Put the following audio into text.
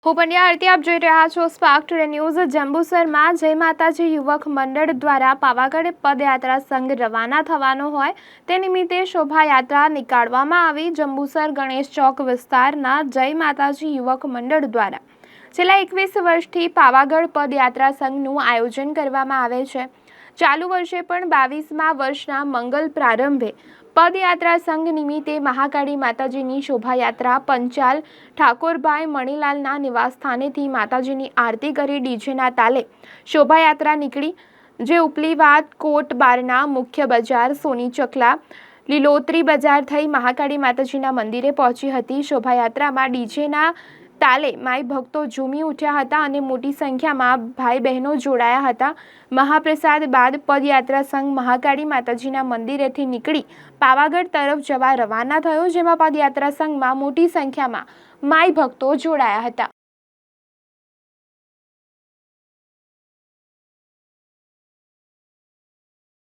હું પંડ્યા આરતી આપ જોઈ રહ્યા છો સ્પાર્ક ટુડે ન્યૂઝ। જંબુસરમાં જય માતાજી યુવક મંડળ દ્વારા પાવાગઢ પદયાત્રા સંઘ રવાના થવાનો હોય તે નિમિત્તે શોભાયાત્રા નીકાળવામાં આવી। જંબુસર ગણેશ ચોક વિસ્તારના જય માતાજી યુવક મંડળ દ્વારા છેલ્લા 21 વર્ષથી પાવાગઢ પદયાત્રા સંઘનું આયોજન કરવામાં આવે છે। ચાલુ વર્ષે પણ 22મા વર્ષના મંગલ પ્રારંભે પદયાત્રા સંઘ નિમિત્તે મહાકાળી માતાજીની શોભાયાત્રા પંચાલ ઠાકોરભાઈ મણીલાલના નિવાસસ્થાનેથી માતાજીની આરતી કરી ડીજેના તાલે શોભાયાત્રા નીકળી, જે ઉપલીવાદ કોટ બારના મુખ્ય બજાર સોની ચકલા લીલોતરી બજાર થઈ મહાકાળી માતાજીના મંદિરે પહોંચી હતી। શોભાયાત્રામાં ડીજેના તાલે માઈ ભક્તો ઝૂમી ઉઠ્યા હતા અને મોટી સંખ્યામાં ભાઈ બહેનો જોડાયા હતા। મહાપ્રસાદ બાદ પદયાત્રા સંઘ મહાકાળી માતાજીના મંદિરેથી નીકળી પાવાગઢ તરફ જવા રવાના થયો, જેમાં પદયાત્રા સંઘમાં મોટી સંખ્યામાં માઈ ભક્તો જોડાયા હતા।